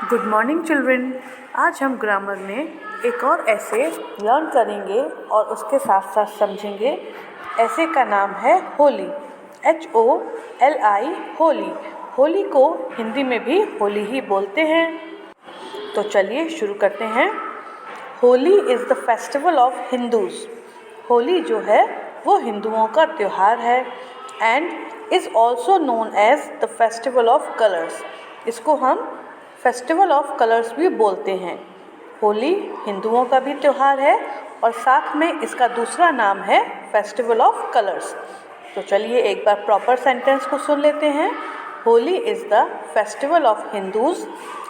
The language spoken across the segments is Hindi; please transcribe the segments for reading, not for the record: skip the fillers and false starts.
Good morning children. आज हम ग्रामर में एक और ऐसे लर्न करेंगे और उसके साथ साथ समझेंगे। ऐसे का नाम है होली, HOLI, होली। होली को हिंदी में भी होली ही बोलते हैं। तो चलिए शुरू करते हैं। Holi is the festival of Hindus. Holi जो है वो हिंदुओं का त्यौहार है and is also known as the festival of colours. इसको हम फेस्टिवल ऑफ कलर्स भी बोलते हैं। होली हिंदुओं का भी त्यौहार है और साथ में इसका दूसरा नाम है फेस्टिवल ऑफ कलर्स। तो चलिए एक बार प्रॉपर सेंटेंस को सुन लेते हैं। Holi is the festival of Hindus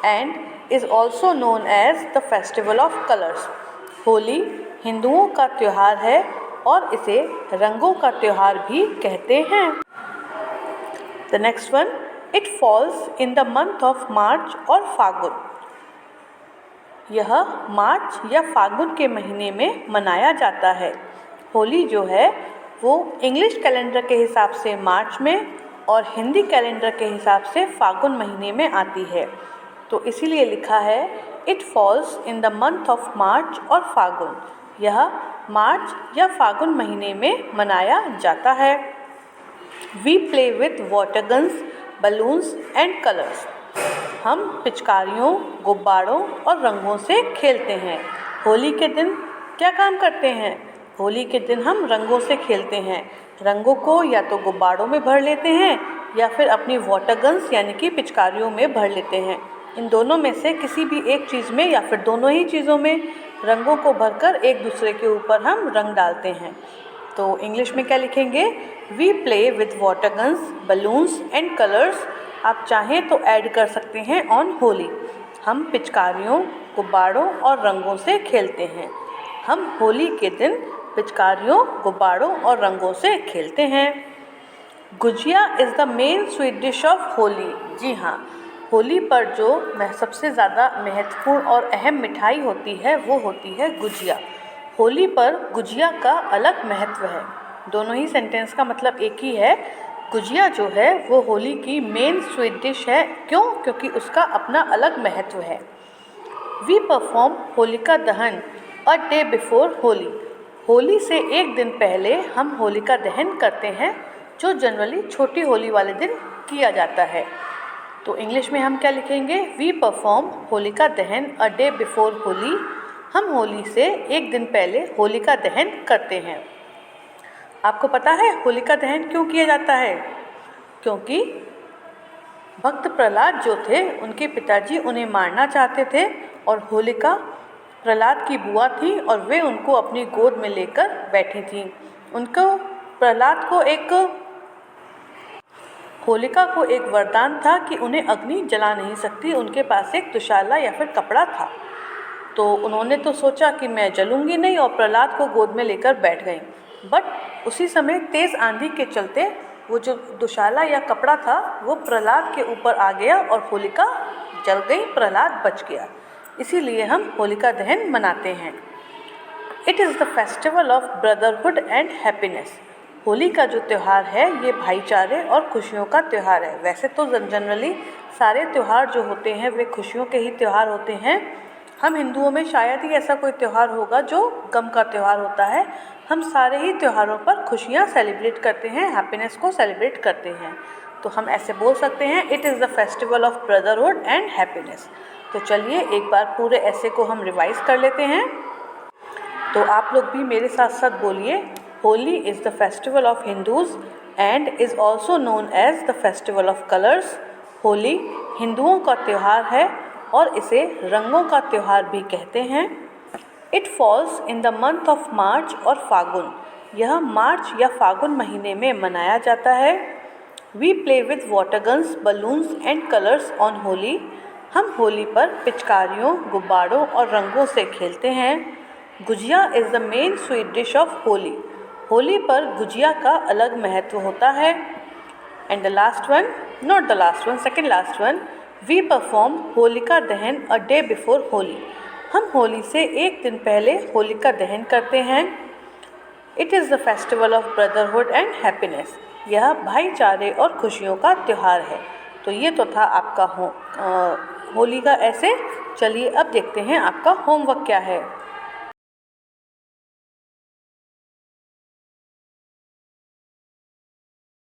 and is also known as the festival of colours. Holi हिंदुओं का त्यौहार है और इसे रंगों का त्यौहार भी कहते हैं। The next one, it falls in the month of March और फागुन। यह मार्च या फागुन के महीने में मनाया जाता है। होली जो है वो इंग्लिश कैलेंडर के हिसाब से मार्च में और हिंदी कैलेंडर के हिसाब से फागुन महीने में आती है। तो इसीलिए लिखा है it falls in the month of March और फागुन। यह मार्च या फागुन महीने में मनाया जाता है। We play with water guns, balloons and colours. हम पिचकारियों, गुब्बारों और रंगों से खेलते हैं। होली के दिन क्या काम करते हैं? होली के दिन हम रंगों से खेलते हैं। रंगों को या तो गुब्बारों में भर लेते हैं या फिर अपनी वाटर गन्स यानी कि पिचकारियों में भर लेते हैं। इन दोनों में से किसी भी एक चीज़ में या फिर दोनों ही चीज़ों में रंगों को भरकर एक दूसरे के ऊपर हम रंग डालते हैं। तो इंग्लिश में क्या लिखेंगे? We play with water guns, balloons and colours. आप चाहें तो ऐड कर सकते हैं ऑन होली। हम पिचकारियों, गुब्बारों और रंगों से खेलते हैं। हम होली के दिन पिचकारियों, गुब्बारों और रंगों से खेलते हैं। Gujiya is the main sweet dish of Holi. जी हाँ, होली पर जो सबसे ज़्यादा महत्वपूर्ण और अहम मिठाई होती है वो होती है गुजिया। होली पर गुजिया का अलग महत्व है। दोनों ही सेंटेंस का मतलब एक ही है। गुजिया जो है वो होली की मेन स्वीट डिश है। क्यों? क्योंकि उसका अपना अलग महत्व है। We perform Holika Dahan a day before Holi. Holi से एक दिन पहले हम होलिका दहन करते हैं, जो जनरली छोटी होली वाले दिन किया जाता है। तो इंग्लिश में हम क्या लिखेंगे? We perform Holika Dahan a day before Holi. हम होली से एक दिन पहले होलिका दहन करते हैं। आपको पता है होलिका दहन क्यों किया जाता है? क्योंकि भक्त प्रहलाद जो थे उनके पिताजी उन्हें मारना चाहते थे और होलिका प्रहलाद की बुआ थी और वे उनको अपनी गोद में लेकर बैठी थीं। होलिका को एक वरदान था कि उन्हें अग्नि जला नहीं सकती। उनके पास एक दुशाला या फिर कपड़ा था। तो उन्होंने तो सोचा कि मैं जलूंगी नहीं और प्रहलाद को गोद में लेकर बैठ गई। बट उसी समय तेज़ आंधी के चलते वो जो दुशाला या कपड़ा था वो प्रहलाद के ऊपर आ गया और होलिका जल गई, प्रहलाद बच गया। इसीलिए हम होलिका दहन मनाते हैं। It is the festival of brotherhood and happiness. Holi का जो त्यौहार है ये भाईचारे और खुशियों का त्यौहार है। वैसे तो जनरली सारे त्यौहार जो होते हैं वे खुशियों के ही त्यौहार होते हैं। हम हिंदुओं में शायद ही ऐसा कोई त्यौहार होगा जो गम का त्यौहार होता है। हम सारे ही त्योहारों पर खुशियाँ सेलिब्रेट करते हैं, हैप्पीनेस को सेलिब्रेट करते हैं। तो हम ऐसे बोल सकते हैं it is the festival of brotherhood and happiness. तो चलिए एक बार पूरे ऐसे को हम रिवाइज कर लेते हैं। तो आप लोग भी मेरे साथ साथ बोलिए, Holi is the festival of Hindus and is also known as the festival of colours. Holi हिंदुओं का त्यौहार है और इसे रंगों का त्यौहार भी कहते हैं। It falls in the month of March और फागुन। यह मार्च या फागुन महीने में मनाया जाता है। We play with water guns, balloons and colours on Holi. हम होली पर पिचकारियों, गुब्बारों और रंगों से खेलते हैं। Gujiya is the main sweet dish of Holi. Holi पर गुजिया का अलग महत्व होता है। And the last one, not the last one, second last one, we perform Holika Dahan a day before Holi. हम होली से एक दिन पहले होलिका दहन करते हैं। It is the festival of brotherhood and happiness. यह भाईचारे और खुशियों का त्यौहार है। तो ये तो था आपका होली का ऐसे। चलिए अब देखते हैं आपका होमवर्क क्या है।